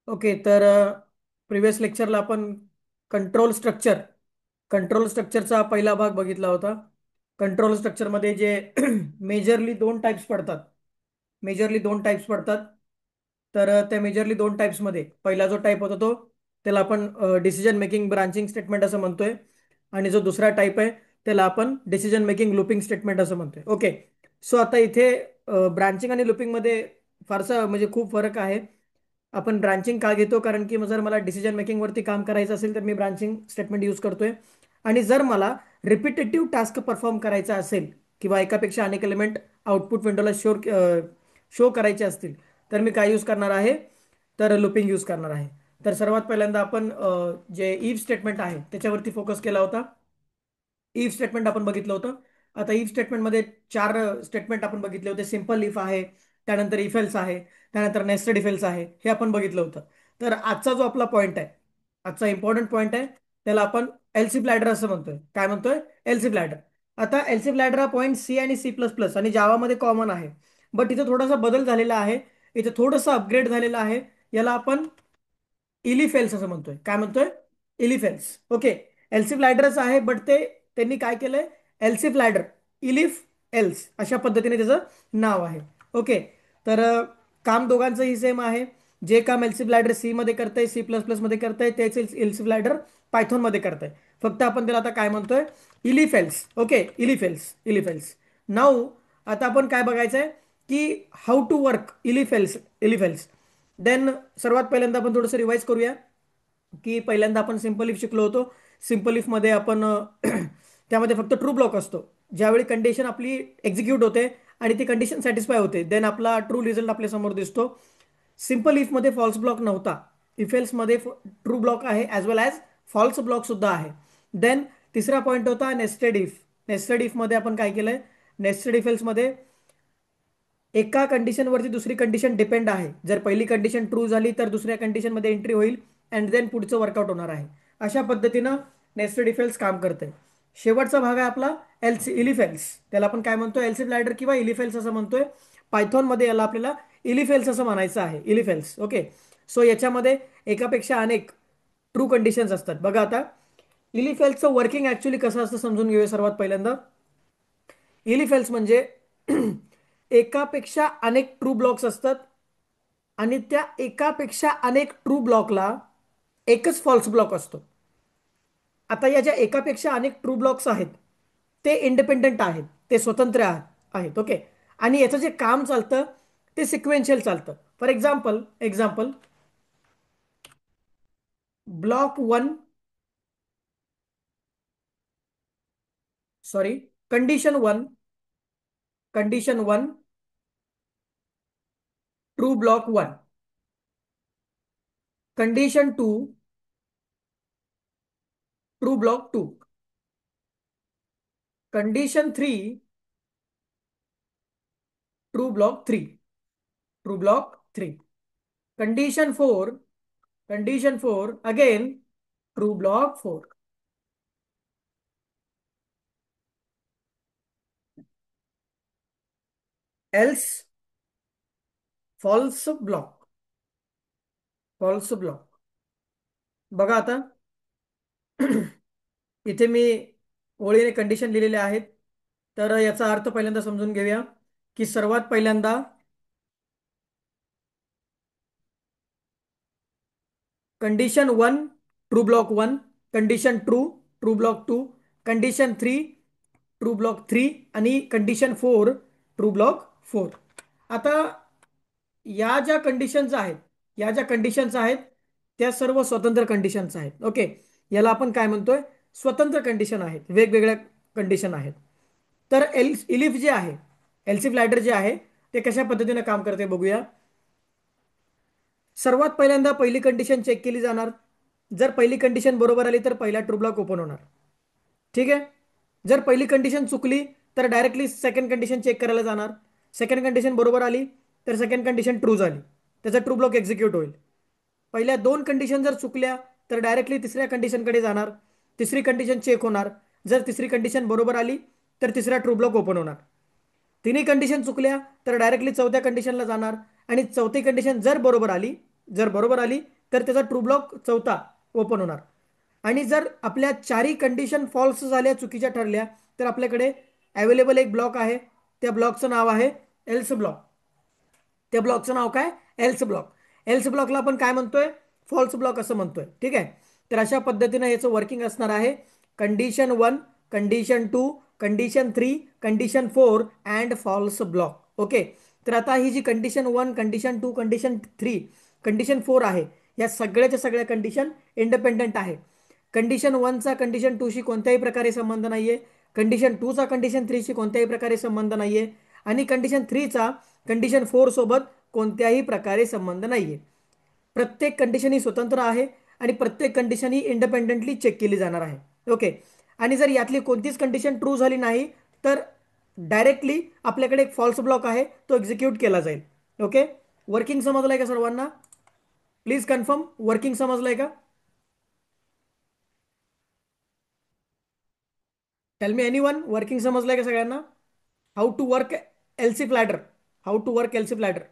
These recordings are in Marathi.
ओके. तर प्रिव्हियस लेक्चरला आपण कंट्रोल स्ट्रक्चर कंट्रोल स्ट्रक्चरचा पहिला भाग बघितला होता. कंट्रोल स्ट्रक्चरमध्ये जे मेजरली दोन टाइप्स पडतात. मेजरली दोन टाइप्स पडतात. तर त्या मेजरली दोन टाइप्समध्ये पहिला जो टाइप होता तो त्याला आपण डिसिजन मेकिंग ब्रांचिंग स्टेटमेंट असं म्हणतोय. आणि जो दुसरा टाइप आहे त्याला आपण डिसिजन मेकिंग लूपिंग स्टेटमेंट असं म्हणतोय. ओके. सो आता इथे ब्रांचिंग आणि लूपिंगमध्ये फारसा म्हणजे खूप फरक आहे. आपण ब्रांचिंग का घेतो, कारण की जर मला डिसिजन मेकिंग वरती काम करायचं असेल तर मी ब्रांचिंग स्टेटमेंट यूज करतोय. आणि जर मला रिपिटेटिव्ह टास्क परफॉर्म करायचा असेल किंवा एकापेक्षा अनेक एलिमेंट आउटपुट विंडोला शो करायचे असतील तर मी काय यूज करणार आहे, तर लुपिंग यूज करणार आहे. तर सर्वात पहिल्यांदा आपण जे इफ स्टेटमेंट आहे त्याच्यावरती फोकस केला होता. इफ स्टेटमेंट आपण बघितलं होतं. आता इफ स्टेटमेंटमध्ये चार स्टेटमेंट आपण बघितले होते. सिम्पल इफ आहे, त्यानंतर इफ एल्स आहे, त्यानंतर नेस्टेड इफ एल्स आहे, हे आपण बघितलं होतं. तर आजचा जो आपला पॉईंट आहे, आजचा इम्पॉर्टंट पॉईंट आहे, त्याला आपण एलसी लॅडर असं म्हणतोय. काय म्हणतोय? LC ladder. आता एलसी लॅडर हा पॉईंट सी आणि सी प्लस प्लस आणि जावामध्ये कॉमन आहे. बट इथे थोडासा बदल झालेला आहे. इथे थोडंसं अपग्रेड झालेलं आहे. याला आपण इलिफेल्स असं म्हणतोय. काय म्हणतोय? इलिफेल्स. ओके. एल्सिफ लॅडरच आहे, बट ते त्यांनी काय केलंय, एल्सिफ लॅडर इलिफ एल्स अशा पद्धतीने त्याचं नाव आहे. ओके. तर काम दोघांचंही सेम आहे. जे काम एल्सिफ लॅडर सी मध्ये करतंय, सी प्लस प्लस मध्ये करतंय, तेच एल्सिफ लॅडर पायथॉन मध्ये करतंय. फक्त आपण त्याला आता काय म्हणतोय, इलिफेल्स. ओके. इलिफेल्स. इलिफेल्स. नाऊ आता आपण काय बघायचंय की हाऊ टू वर्क इलिफेल्स. इलिफेल्स. देन सर्वात पहिल्यांदा आपण थोडंसं रिवाइज करूया की पहिल्यांदा आपण सिंपल इफ शिकलो होतो. सिंपल इफ मध्ये आपण त्यामध्ये फक्त ट्रू ब्लॉक असतो. ज्यावेळी कंडिशन आपली एक्झिक्यूट होते आणि ती कंडिशन सॅटिस्फाय होते, देन आपला ट्रू रिझल्ट आपल्या समोर दिसतो. सिंपल इफ मध्ये फॉल्स ब्लॉक नव्हता. इफ एल्स मध्ये ट्रू ब्लॉक आहे ॲज वेल ॲज फॉल्स ब्लॉक सुद्धा आहे. देन तिसरा पॉईंट होता नेस्टेड इफ. नेस्टेड इफ मध्ये आपण काय केलंय, नेस्टेड इफ एल्स मध्ये एका कंडिशनवरती दुसरी कंडिशन डिपेंड आहे. जर पहिली कंडिशन ट्रू झाली तर दुसऱ्या कंडिशनमध्ये एंट्री होईल अँड देन पुढचं वर्कआउट होणार आहे. अशा पद्धतीनं नेस्टेड इफ एल्स काम करते. शेवटचा भाग आहे आपला एल्स इलिफेल्स. त्याला आपण काय म्हणतो, एल्सिफ लॅडर किंवा इलिफेल्स असं म्हणतोय. पायथॉन मध्ये याला आपल्याला इलिफेल्स असं म्हणायचं आहे. इलिफेल्स. ओके. सो याच्यामध्ये एकापेक्षा अनेक ट्रू कंडिशन्स असतात. बघा आता इलिफेल्सचं वर्किंग ऍक्च्युली कसं असतं समजून घेऊया सर्वात पहिल्यांदा. इलिफेल्स म्हणजे एकापेक्षा अनेक ट्रू ब्लॉक्स असतात आणि त्या एकापेक्षा अनेक ट्रू ब्लॉकला एकच फॉल्स ब्लॉक असतो. आता या ज्या एकापेक्षा अनेक ट्रू ब्लॉक्स आहेत ते इंडिपेंडेंट आहेत, ते स्वतंत्र आहेत. ओके. आणि याचं जे काम चालतं ते सिक्वेन्शियल चालतं. For example example block one, sorry, condition one, condition one, true block one. Condition two, true block two. Condition three, true block three. True block three. Condition four, condition four again true block four. Else false block. False block. बघा आता इथे मी ओळीने कंडिशन लिहिलेले आहेत. तर याचा अर्थ पहिल्यांदा समजून घेऊया की सर्वात पहिल्यांदा condition one true block one, condition true true block two, condition three true block three आणि condition four true block four. आता या ज्या कंडिशन्स आहेत, या ज्या कंडिशन्स आहेत त्या सर्व स्वतंत्र कंडिशन्स आहेत. ओके. याला आपण काय म्हणतोय, स्वतंत्र कंडिशन आहेत, वेगवेगळ्या कंडिशन आहेत. तर इलिफ जे आहे, एल्सिफ लॅडर जे आहे ते कशा पद्धतीने काम करते बघूया. सर्वात पहिल्यांदा पहिली कंडिशन चेक केली जाणार. जर पहिली कंडिशन बरोबर आली तर पहिला ट्रू ब्लॉक ओपन होणार. ठीक आहे. जर पहिली कंडिशन चुकली तर डायरेक्टली सेकंड कंडिशन चेक करायला जाणार. सेकंड कंडिशन बरोबर आली तर सेकंड कंडिशन ट्रू झाली, त्याचा ट्रू ब्लॉक एक्झिक्यूट होईल. पहिल्या दोन कंडिशन जर चुकल्या तर डायरेक्टली तिसऱ्या कंडिशनकडे जाणार. तिसरी कंडिशन चेक होणार. जर तिसरी कंडिशन बरोबर आली तर तिसरा ट्रू ब्लॉक ओपन होणार. तिन्ही कंडिशन चुकल्या तर डायरेक्टली चौथ्या कंडिशनला जाणार आणि चौथी कंडिशन जर बरोबर आली, जर बरोबर आली तर त्याचा ट्रू ब्लॉक चौथा ओपन होणार. आणि जर आपल्या चारही कंडिशन फॉल्स झाल्या, चुकीच्या ठरल्या, तर आपल्याकडे अवेलेबल एक ब्लॉक आहे. त्या ब्लॉकचं नाव आहे एल्स ब्लॉक. त्या ब्लॉकचं नाव काय? Else block. एल्स ब्लॉकला आपण काय म्हणतोय? फॉल्स ब्लॉक असं म्हणतोय. ठीक आहे. तर अशा पद्धतीनं याचं वर्किंग असणार आहे. Condition 1, condition 2, condition 3, condition 4 and false block. Okay. तर आता ही जी कंडिशन 1, कंडिशन 2, कंडिशन 3, कंडिशन 4 आहे, या सगळ्याच्या सगळ्या कंडिशन इंडिपेंडेंट आहे. कंडिशन 1चा कंडिशन 2शी कोणत्याही प्रकारे संबंध नाहीये. कंडिशन 2चा कंडिशन 3शी कोणत्याही प्रकारे संबंध नाहीये. आणि कंडिशन 3चा कंडिशन 4 सोबत कोणत्याही प्रकारे संबंध नाहीये. प्रत्येक कंडिशन ही स्वतंत्र आहे आणि प्रत्येक कंडिशन ही इंडिपेंडेंटली चेक केली जाणार आहे. ओके. आणि जर यातली कोणतीच कंडिशन ट्रू झाली नाही, तर डायरेक्टली आपल्याकडे एक फॉल्स ब्लॉक आहे, तो एक्झिक्यूट केला जाईल. ओके. वर्किंग समजलंय का सर्वांना? Please confirm. वर्किंग समजलंय का? टेल मी एनीवन, वर्किंग समजलंय का सगळ्यांना? How to work else if ladder. How to work else if ladder.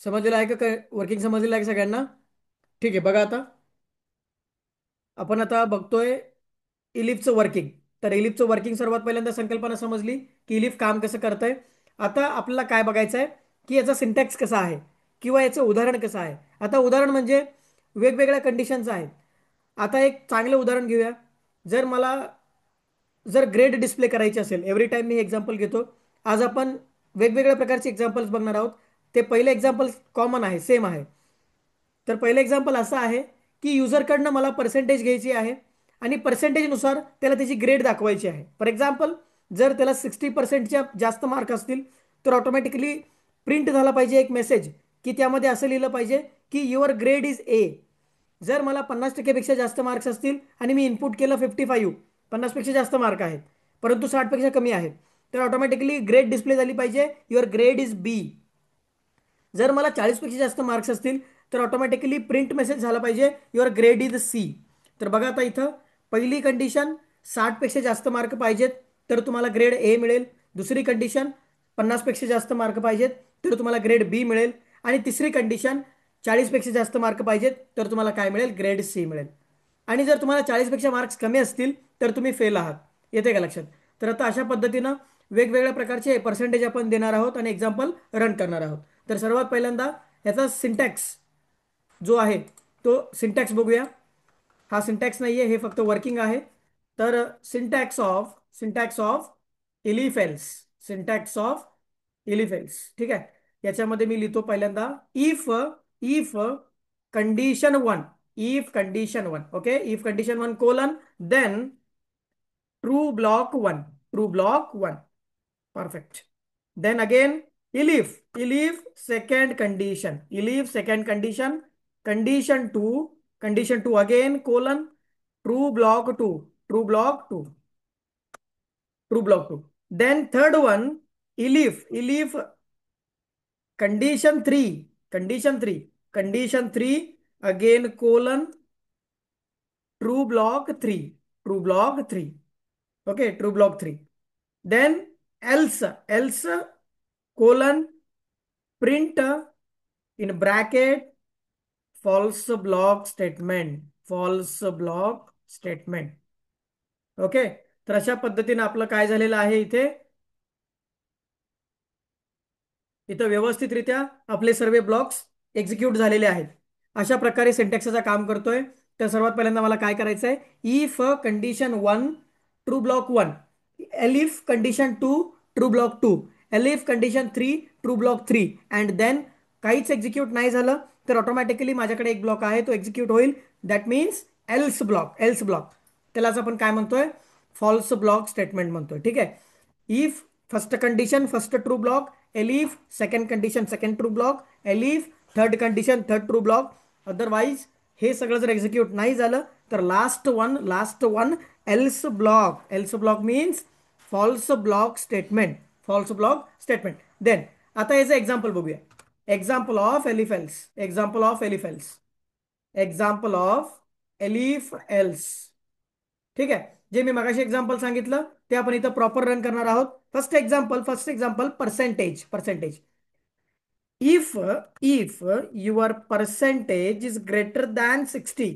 समजलेलं आहे का? वर्किंग समजलेलं आहे का सगळ्यांना? ठीक आहे. बघा आता आपण आता बघतोय इलिफचं वर्किंग. तर इलिफचं वर्किंग सर्वात पहिल्यांदा संकल्पना समजली की इलिफ काम कसं करतंय. आता आपल्याला काय बघायचं आहे की याचा सिंटॅक्स कसा आहे किंवा याचं उदाहरण कसं आहे. आता उदाहरण म्हणजे वेगवेगळ्या कंडिशन्स आहेत. आता एक चांगलं उदाहरण घेऊया. जर मला जर ग्रेड डिस्प्ले करायची असेल, एव्हरी टाइम मी एक्झाम्पल घेतो. आज आपण वेगवेगळ्या प्रकारचे एक्झाम्पल्स बघणार आहोत. ते पहिले एक्झाम्पल कॉमन आहे, सेम आहे. तर पहिलं एक्झाम्पल असं आहे की युजरकडनं मला पर्सेंटेज घ्यायची आहे आणि पर्सेंटेजनुसार त्याला त्याची ग्रेड दाखवायची आहे. फॉर एक्झाम्पल, जर त्याला 60%च्या जास्त मार्क असतील, तर ऑटोमॅटिकली प्रिंट झाला पाहिजे एक मेसेज की त्यामध्ये असं लिहिलं पाहिजे की युअर ग्रेड इज ए. जर मला 50% जास्त मार्क्स असतील आणि मी इनपुट केलं 55, 50पेक्षा जास्त मार्क आहेत परंतु 60पेक्षा कमी आहेत, तर ऑटोमॅटिकली ग्रेड डिस्प्ले झाली पाहिजे युअर ग्रेड इज बी. जर मला 40पेक्षा जास्त मार्क्स असतील, तर ऑटोमॅटिकली प्रिंट मेसेज झाला पाहिजे युअर ग्रेड इज सी. तर बघा आता इथं पहिली कंडिशन 60पेक्षा जास्त मार्क पाहिजेत तर तुम्हाला ग्रेड ए मिळेल. दुसरी कंडिशन 50पेक्षा जास्त मार्क पाहिजेत तर तुम्हाला ग्रेड बी मिळेल. आणि तिसरी कंडिशन 40पेक्षा जास्त मार्क पाहिजेत तर तुम्हाला काय मिळेल? ग्रेड सी मिळेल. आणि जर तुम्हाला 40पेक्षा मार्क्स कमी असतील तर तुम्ही फेल आहात. येते का लक्षात? तर आता अशा पद्धतीनं वेगवेगळ्या प्रकारचे पर्सेंटेज आपण देणार आहोत आणि एक्झाम्पल रन करणार आहोत. तर सर्वात पहिल्यांदा याचा सिंटॅक्स जो आहे तो सिंटॅक्स बघूया. हा सिंटॅक्स नाहीये, हे फक्त वर्किंग आहे. तर syntax of elif else. Syntax of elif else. ठीक आहे. याच्यामध्ये मी लिहितो पहिल्यांदा if if condition 1. If condition 1. Okay. If condition 1 colon then true block 1. True block 1. Perfect. Then again, elif second condition, elif second condition, condition 2 again colon true block 2, true block 2, true block 2. Then third one, elif condition 3, condition 3 again colon true block 3, true block 3. Okay, true block 3. Then else colon print in bracket false block statement, false block statement. Okay. तर अशा पद्धतीने आपलं काय झालेलं आहे इथे, इथं व्यवस्थितरित्या आपले सर्व ब्लॉक्स एक्झिक्यूट झालेले आहेत. अशा प्रकारे सिंटॅक्सचा काम करतोय. तर सर्वात पहिल्यांदा मला काय करायचं आहे, if condition 1 true block 1, elif condition 2 true block 2, elif condition 3 true block 3 and then काहीच एक्झिक्यूट नाही झालं तर ऑटोमॅटिकली माझ्याकडे एक ब्लॉक आहे तो एक्झिक्यूट होईल. That means else block. Else block त्यालाच आपण काय म्हणतोय? फॉल्स ब्लॉक स्टेटमेंट म्हणतोय. ठीक आहे. If first condition first true block, elif second condition second true block, elif third condition third true block, otherwise हे सगळं जर एक्झिक्यूट नाही झालं तर last one else block means false block statement. False block statement. Then आता याचं एक्झाम्पल बघूया. Example of elif else. ठीक आहे. जे मी मगाशी एक्झाम्पल सांगितलं ते आपण इथं प्रॉपर रन करणार आहोत. First example percentage. If your percentage is greater than 60,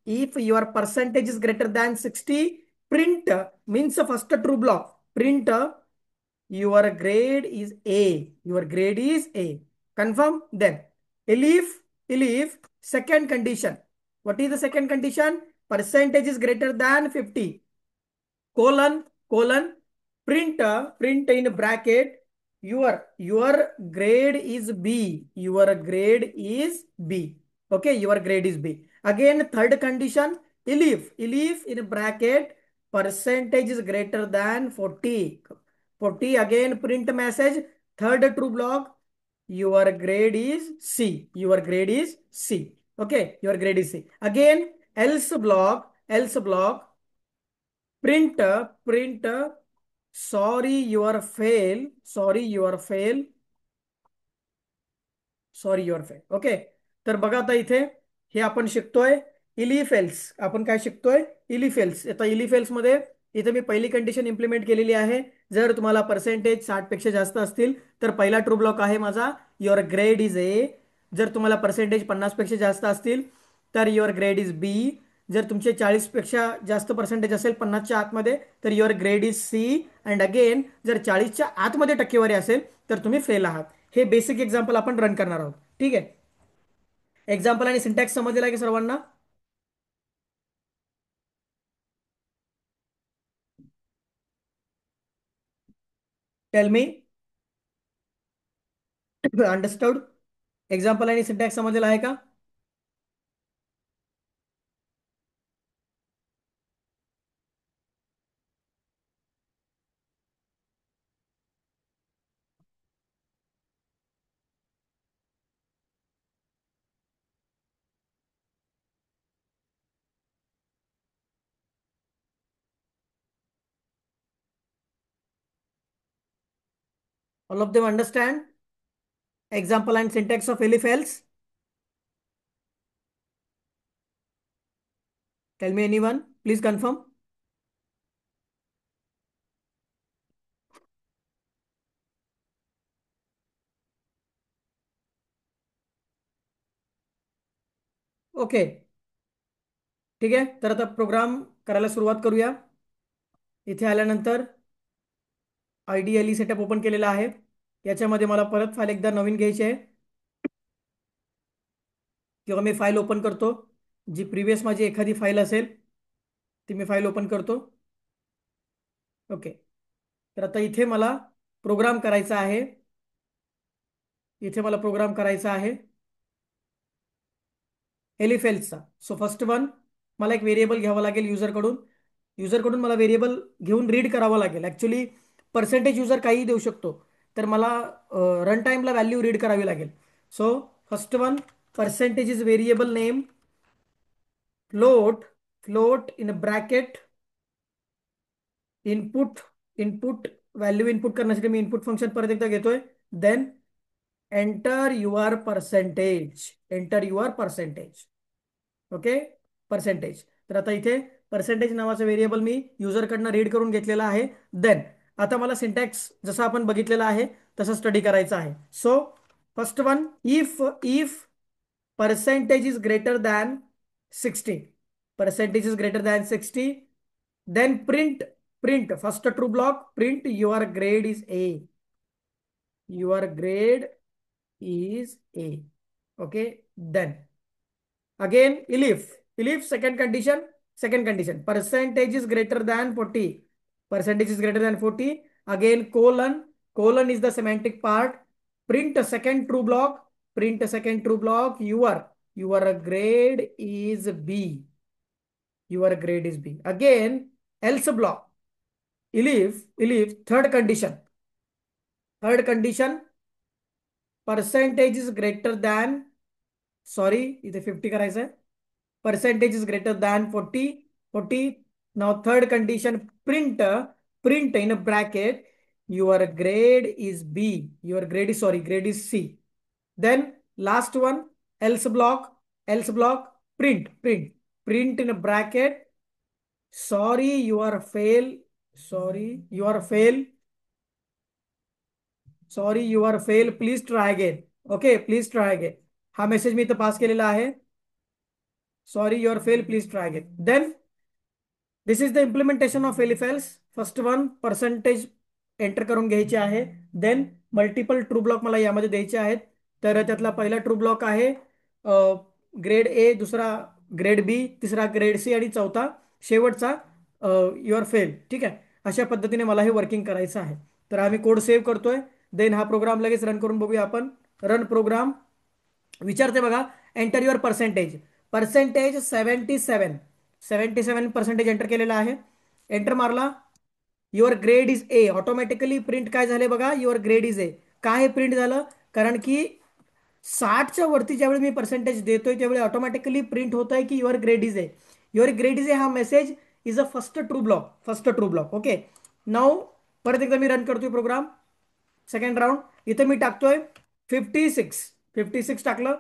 if your percentage is greater than 60, print means the first true block. Print your grade is A. Your grade is A. Confirm. Then elif second condition. What is the second condition? Percentage is greater than 50. Colon print in bracket your grade is B. Your grade is B. Okay, your grade is B. Again, third condition, elif in bracket percentage is greater than 40. Again, print message. Third true block, your grade is C. Your grade is C. Okay, your grade is C. Again, else block, print sorry your fail. Okay. तर बघा आता इथे हे आपण शिकतोय इलिफेल्स. आपण काय शिकतोय? इलिफेल्स. आता इलिफेल्स मध्ये इथे मी पहिली कंडिशन इम्प्लिमेंट केलेली आहे. जर तुम्हाला पर्सेंटेज 60 पेक्षा जास्त असतील तर पहिला ट्रू ब्लॉक आहे माझा युअर ग्रेड इज ए. जर तुम्हाला पर्सेंटेज 50 पेक्षा जास्त असतील तर युअर ग्रेड इज बी. जर तुमचे 40 पेक्षा जास्त पर्सेंटेज असेल 50च्या आतमध्ये तर your grade is C. And again जर 40च्या आतमध्ये टक्केवारी असेल तर तुम्ही फेल आहात. हे बेसिक एक्झाम्पल आपण रन करणार आहोत. ठीक आहे. एक्झाम्पल आणि सिंटॅक्स समजलेला आहे की सर्वांना? Tell me. अंडरस्टूड. एक्झाम्पल आणि सिंटॅक्स समजलेला आहे का? All of them understand example and syntax of elif else? Tell me anyone, please confirm. Okay. ठीक आहे. तर आता प्रोग्राम करायला सुरुवात करूया. इथे आल्यानंतर आयडीएलई सेटअप ओपन केलेला आहे. याच्यामध्ये मला परत फाईल एकदा नवीन घ्यायची आहे किंवा मी फाईल ओपन करतो. जी प्रिव्हियस माझी एखादी फाईल असेल ती मी फाईल ओपन करतो. ओके. तर आता इथे मला प्रोग्राम करायचा आहे. इथे मला प्रोग्राम करायचा आहे एलिफेल्सचा. सो फर्स्ट वन, मला एक व्हेरिएबल घ्यावं लागेल युजरकडून मला व्हेरिएबल घेऊन रीड करावं लागेल. ॲक्च्युली पर्सेंटेज युजर काहीही देऊ शकतो. तर मला रन टाईमला व्हॅल्यू रीड करावी लागेल. So first one, percentage is variable name float in bracket input. Value input करण्यासाठी मी इनपुट फंक्शन परत एकदा घेतोय. Then enter your percentage. Okay. Percentage. तर आता इथे पर्सेंटेज नावाचं व्हेरिएबल मी युजरकडनं रीड करून घेतलेला आहे. देन आता मला सिंटॅक्स जसं आपण बघितलेला आहे तसं स्टडी करायचं आहे. So first one, if percentage is greater than 60, percentage is greater than 60, then print first true block, print your grade is A. Your grade is A. Okay. Then again elif second condition percentage is greater than 40. Again colon is the semantic part. Print a second true block. Your grade is B. Your grade is B. Again else block. elif third condition percentage is greater than, sorry इथे 50 करायचं आहे. percentage is greater than 40. Now third condition, print in a bracket, your grade is B, your grade is, sorry, grade is C. Then last one, else block, print in a bracket, sorry you are fail, sorry you are fail, sorry you are fail, please try again. Okay, please try again. हा मेसेज मी इथं पास केलेला आहे. Sorry your fail, please try again. Then this is the implementation of elif else. First one, percentage enter करून घ्यायचे आहे. देन मल्टिपल ट्रू ब्लॉक मला यामध्ये द्यायचे आहेत. तर त्यातला पहिला ट्रू ब्लॉक आहे ग्रेड ए, दुसरा ग्रेड बी, तिसरा ग्रेड सी आणि चौथा शेवटचा युअर फेल. ठीक आहे, अशा पद्धतीने मला हे वर्किंग करायचं आहे. तर आम्ही कोड सेव्ह करतोय. देन हा प्रोग्राम लगेच रन करून बघूया आपण. Run programme. विचारते बघा, enter your percentage. Percentage 77 enter केलेला आहे. एंटर मारला. Your grade is A. Automatically print काय झाले बघा, युअर ग्रेड इज ए. काय हे प्रिंट झालं? कारण की 60च्या वरती ज्यावेळी मी पर्सेंटेज देतोय त्यावेळी ऑटोमॅटिकली प्रिंट होत आहे की your grade is A. Your grade is A हा message is a first true block. Okay, now परत एकदा मी रन करतोय प्रोग्राम. सेकंड राऊंड इथे मी टाकतोय 56 टाकलं.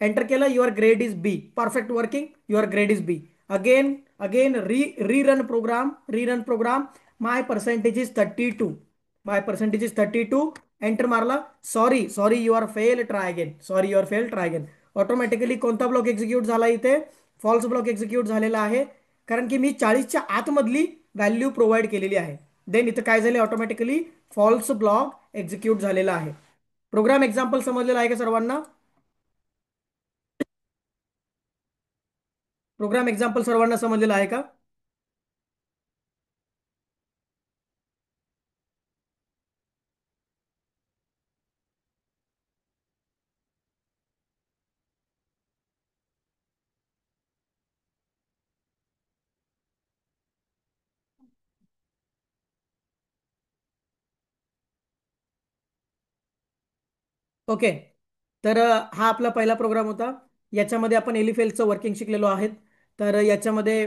एंटर केलं. Your grade is B. Perfect working. Your grade is B. Again again rerun program. My percentage is 32. Enter मारला. Sorry your fail, try again. Automatically कोणता ब्लॉक एक्झिक्यूट झाला इथे? फॉल्स ब्लॉक एक्झिक्यूट झालेला आहे, कारण की मी 40च्या आतमधली व्हॅल्यू प्रोव्हाइड केलेली आहे. देन इथं काय झाले? ऑटोमॅटिकली फॉल्स ब्लॉक एक्झिक्यूट झालेला आहे. प्रोग्राम एक्झाम्पल समजलेला आहे का सर्वांना? प्रोग्राम एक्झाम्पल सर्वांना समजलेला आहे का? ओके, तर हा आपला पहिला प्रोग्राम होता. याच्यामध्ये आपण एलिफेलचं वर्किंग शिकलेलो आहेत. तर याच्यामध्ये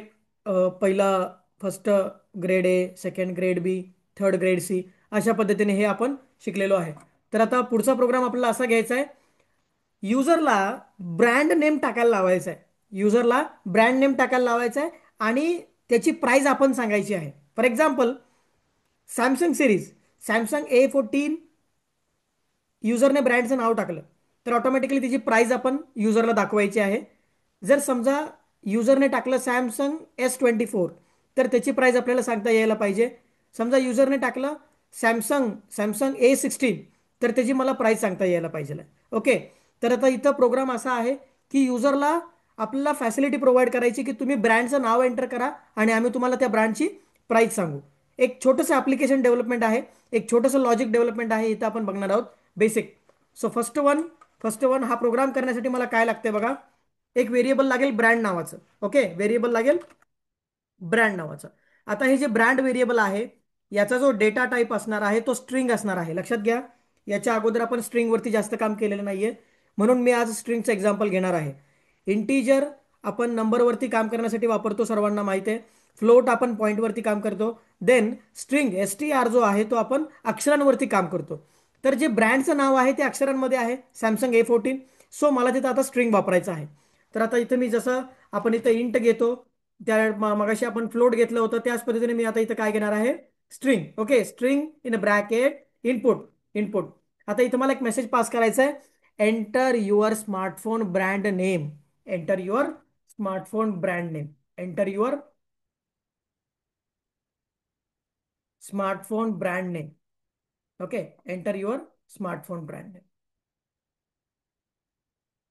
पहिला first grade A, second grade B, third grade C, अशा पद्धतीने हे आपण शिकलेलो आहे. तर आता पुढचा प्रोग्राम आपल्याला असा घ्यायचा आहे. युजरला ब्रँड नेम टाकायला लावायचा आहे. युजरला ब्रँड नेम टाकायला लावायचा आहे आणि त्याची प्राइस आपण सांगायची आहे. For example, Samsung series, Samsung A14, युजरने ब्रँडचं नाव टाकलं तर ऑटोमॅटिकली त्याची प्राइस आपण युजरला दाखवायची आहे. जर समजा युजरने टाकलं सॅमसंग S24, तर त्याची प्राइस आपल्याला सांगता यायला पाहिजे. समजा युजरने टाकलं सॅमसंग सॅमसंग A16, तर त्याची मला प्राइस सांगता यायला पाहिजे. ओके, तर आता इथं प्रोग्राम असा आहे की युजरला आपल्याला फॅसिलिटी प्रोव्हाइड करायची की तुम्ही ब्रँडचं नाव एंटर करा आणि आम्ही तुम्हाला त्या ब्रँडची प्राइस सांगू. एक छोटंसं ॲप्लिकेशन डेव्हलपमेंट आहे, एक छोटंसं लॉजिक डेव्हलपमेंट आहे, इथं आपण बघणार आहोत. बेसिक. सो फर्स्ट वन हा प्रोग्राम करण्यासाठी मला काय लागते बघा, एक व्हेरिएबल लागेल ब्रँड नावाचं. ओके, व्हेरिएबल लागेल ब्रँड नावाचं. आता हे जे ब्रँड व्हेरिएबल आहे, याचा जो डेटा टाईप असणार आहे तो स्ट्रिंग असणार आहे. लक्षात घ्या, याच्या अगोदर आपण स्ट्रिंगवरती जास्त काम केलेलं नाहीये, म्हणून मी आज स्ट्रिंगचं एक्झाम्पल घेणार आहे. इंटीजर आपण नंबरवरती काम करण्यासाठी वापरतो, सर्वांना माहिती आहे. फ्लोट आपण पॉईंटवरती काम करतो. देन स्ट्रिंग STR जो आहे तो आपण अक्षरांवरती काम करतो. तर जे ब्रँडचं नाव आहे ते अक्षरांमध्ये आहे, सॅमसंग A14. सो मला तिथं आता स्ट्रिंग वापरायचं आहे. तर आता इथं मी जसं आपण इथं इंट घेतो, त्या मगाशी आपण फ्लोट घेतलं होतं त्याच पद्धतीने मी आता इथं काय घेणार आहे? String. Okay, string in bracket input. आता इथं मला एक मेसेज पास करायचा आहे. Enter your smartphone brand name. Enter your smartphone brand name. Enter your smartphone brand name. Okay, enter your smartphone brand name.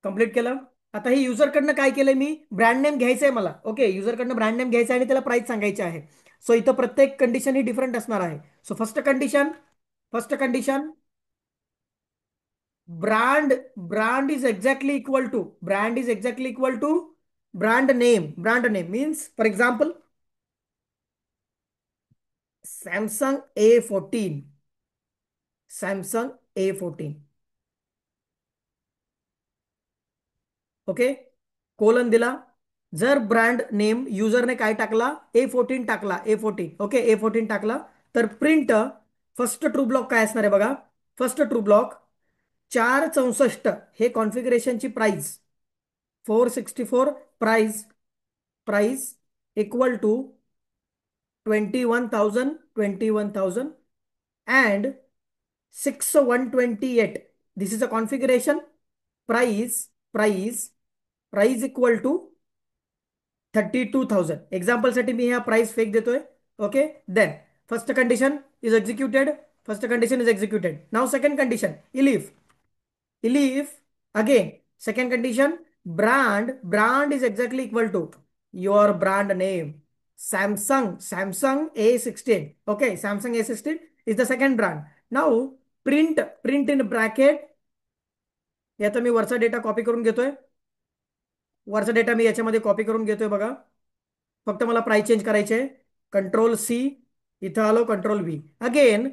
Complete केलं. आता हे युजरकडनं काय केलंय मी? ब्रँड नेम घ्यायचंय मला. ओके, युजरकडनं ब्रँड नेम घ्यायचा आणि त्याला प्राइस सांगायची आहे. सो इथं प्रत्येक कंडिशन ही डिफरंट असणार आहे. So first condition, brand brand is exactly equal to brand name means for example Samsung A14. Samsung A14. Okay, colon दिला. जर ब्रँड नेम युजरने काय टाकला, A14 टाकला, A14, ओके, A14 टाकला, तर प्रिंट फर्स्ट ट्रू ब्लॉक काय असणार आहे बघा. फर्स्ट ट्रू ब्लॉक 464 हे कॉन्फिगरेशनची price, 464 price, price equal to 21,000 and 6,128. This is a configuration. Price equal to 32,000. Example साठी मी ह्या प्राइस फेक देतोय. Okay, then first condition is executed. First condition is executed. Now second condition, if again second condition, brand is exactly equal to your brand name, Samsung A16. Okay, Samsung A16 is the second brand. Now print in bracket. याचा मी वरचा डेटा कॉपी करून घेतोय. वरचा डेटा मी याच्यामध्ये कॉपी करून घेतोय बघा. फक्त मला प्राइस चेंज करायचे. कंट्रोल C, इथं आलो, control V. Again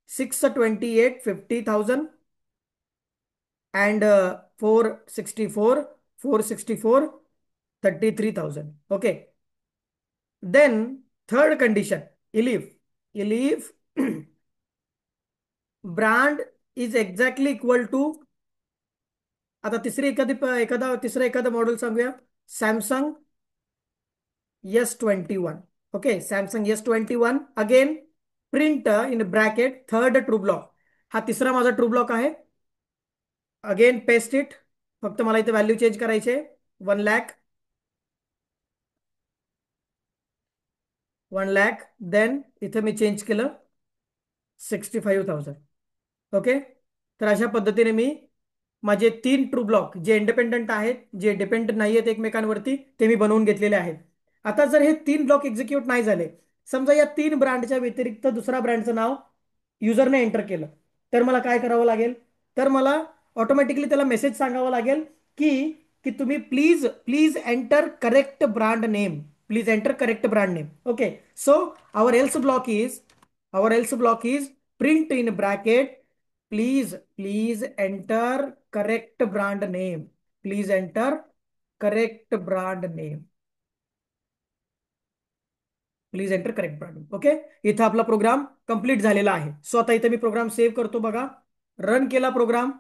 628, 50,000 and 464, 33,000. Okay. Then third condition, if brand is exactly equal to, आता तिसरी एखादा मॉडेल सांगूया, Samsung S21. Okay, Samsung S21. Again print in bracket third true block. हा तिसरा माझा ट्रू ब्लॉक आहे. Again paste it. फक्त मला इथे व्हॅल्यू चेंज करायचे. 1 लाख, 1 लाख. देन इथे मी चेंज केलं 65,000. ओके, तर अशा पद्धतीने मी माझे 3 ट्रू ब्लॉक जे इंडिपेंडंट आहेत, जे डिपेंडंट नाही आहेत एकमेकांवरती, ते मी बनवून घेतलेले आहेत. आता जर हे 3 ब्लॉक एक्झिक्यूट नाही झाले, समजा या 3 ब्रँडच्या व्यतिरिक्त दुसरा ब्रँडचं नाव युजरने एंटर केलं, तर मला काय करावं लागेल? तर मला ऑटोमॅटिकली त्याला मेसेज सांगावा लागेल की की तुम्ही please please enter correct brand name. Please enter correct brand name. Okay, so our else block is print in bracket, please enter correct brand name. Please enter correct brand name. Please enter correct brand. Okay, इथं आपला प्रोग्राम कंप्लीट झालेला आहे. सो आता इथे मी प्रोग्राम सेव्ह करतो बघा. रन केला प्रोग्राम.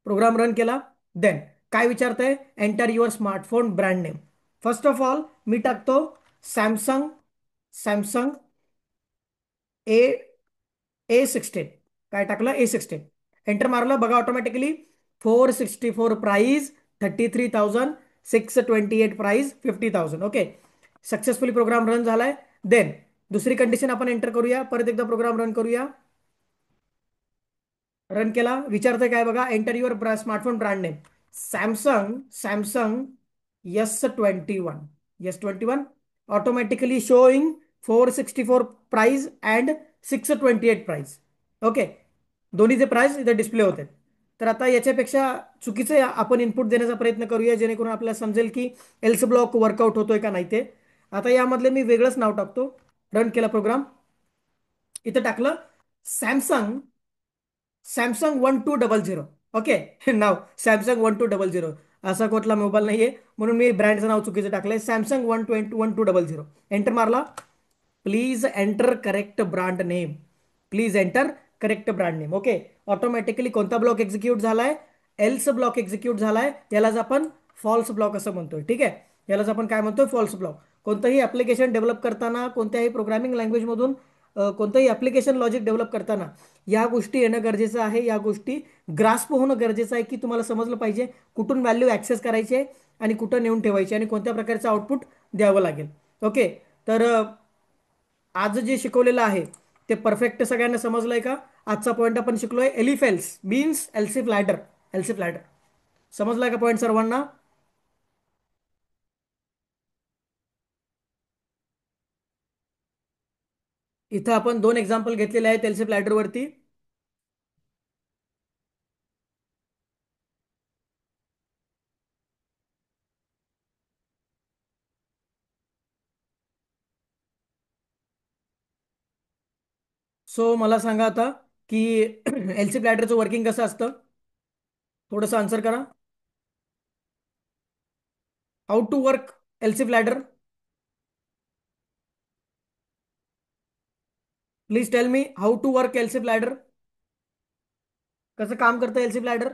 प्रोग्राम रन केला. देन काय विचारतंय? Enter your smartphone brand name. First of all मी टाकतो सॅमसंग, सॅमसंग ए A16. काय टाकलं? A16. एंटर मारलं बघा. Automatically 464 price, 33,000, 628 price, 50,000. Okay, successfully program run झालाय. देन दुसरी कंडिशन आपण एंटर करूया. परत एकदा प्रोग्राम रन करूया. रन केला. विचारतंय काय बघा? Enter your smartphone brand name. Samsung S21. Automatically showing 464 price and 628 price. Okay, दोन्हीचे प्राइस इथे डिस्प्ले होते. तर आता याच्यापेक्षा चुकीचे आपण इनपुट देण्याचा प्रयत्न करूया, जेणेकरून आपल्याला समजेल की एल्स ब्लॉक वर्कआउट होतोय का नाही ते. आता यामधले मी वेगळंच नाव टाकतो. रन केला प्रोग्राम. इथं टाकलं सॅमसंग, Samsung 1200. ओके, नाव Samsung 1200. असा कुठला मोबाईल नाहीये, म्हणून मी ब्रँडचं नाव चुकीचं टाकलंय. Samsung 1200. एंटर मारला. Please enter correct brand name. Please enter correct brand name. Okay, automatically कोणता ब्लॉक एक्झिक्यूट झालाय? एल्स ब्लॉक एक्झिक्यूट झालाय. यालाच आपण फॉल्स ब्लॉक असं म्हणतोय. ठीक आहे, यालाच आपण काय म्हणतोय? False block. कोणतंही ऍप्लिकेशन डेव्हलप करताना, कोणत्याही प्रोग्रामिंग लँग्वेज मधून कोणतंही ऍप्लिकेशन लॉजिक डेव्हलप करताना या गोष्टी येणं गरजेचं आहे. या गोष्टी ग्रास्प होणं गरजेचं आहे की तुम्हाला समजलं पाहिजे कुठून व्हॅल्यू ऍक्सेस करायची आहे आणि कुठं नेऊन ठेवायची आणि कोणत्या प्रकारचं आउटपुट द्यावं लागेल. ओके, तर आज जे शिकवलेलं आहे ते परफेक्ट सगळ्यांना समजलंय का? आजचा पॉईंट आपण शिकलोय elif else means elsif ladder. Elsif ladder समजलाय का पॉईंट सर्वांना? इथं आपण 2 एक्झाम्पल घेतलेले आहेत एल्सिफ लॅडर वरती. सो मला सांगा आता की एलसी प्लॅटरचं वर्किंग कसं असतं? थोडंसं आन्सर करा. How to work elsif ladder. Please tell me how to work elsif ladder. कसं काम करतं elsif ladder?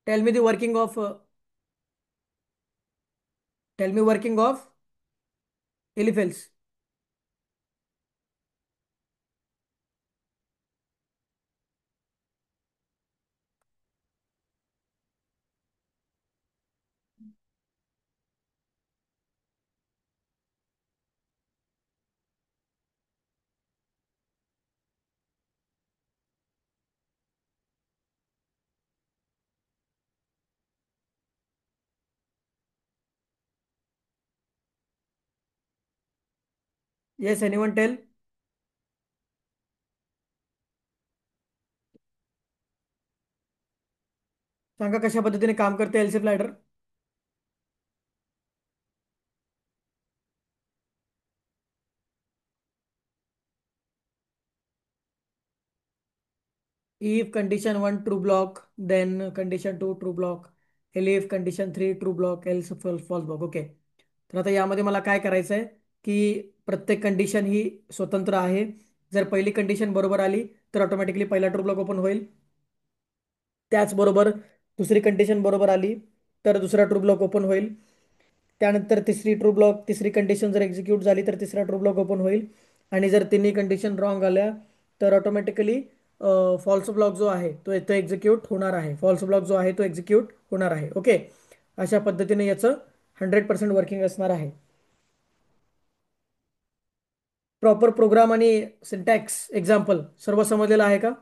Tell me the working of tell me working of elif else. Yes, anyone tell. सांगा कशा पद्धतीने काम करते elsif ladder. If condition 1 true block, then condition 2 true block. If condition 3 true block, else false block. Okay. तर आता यामध्ये मला काय करायचं आहे की प्रत्येक कंडिशन ही स्वतंत्र आहे. जर पहिली कंडिशन बरोबर आली तर ऑटोमॅटिकली पहिला ट्रू ब्लॉक ओपन होईल. त्याचबरोबर दुसरी कंडिशन बरोबर आली तर दुसरा ट्रू ब्लॉक ओपन होईल. त्यानंतर तिसरी कंडिशन जर एक्झिक्यूट झाली तर तिसरा ट्रू ब्लॉक ओपन होईल. आणि जर तिन्ही कंडिशन रॉंग आल्या तर ऑटोमॅटिकली फॉल्स ब्लॉक जो आहे तो एक्झिक्यूट होणार आहे. फॉल्स ब्लॉक जो आहे तो एक्झिक्यूट होणार आहे. ओके. अशा पद्धतीने याचं 100% वर्किंग असणार आहे. प्रॉपर प्रोग्राम आणि सिंटॅक्स एक्झाम्पल सर्व समजलेलं आहे का?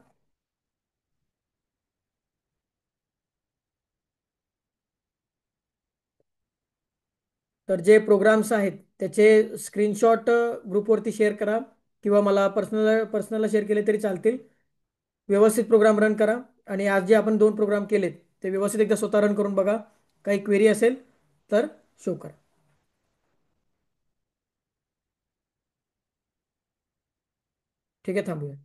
तर जे प्रोग्राम्स आहेत त्याचे स्क्रीनशॉट ग्रुपवरती शेअर करा किंवा मला पर्सनलला शेअर केले तरी चालतील. व्यवस्थित प्रोग्राम रन करा आणि आज जे आपण 2 प्रोग्राम केलेत ते व्यवस्थित एकदा स्वतः रन करून बघा. काही क्वेरी असेल तर शो करा. ठीक आहे, थांबूया.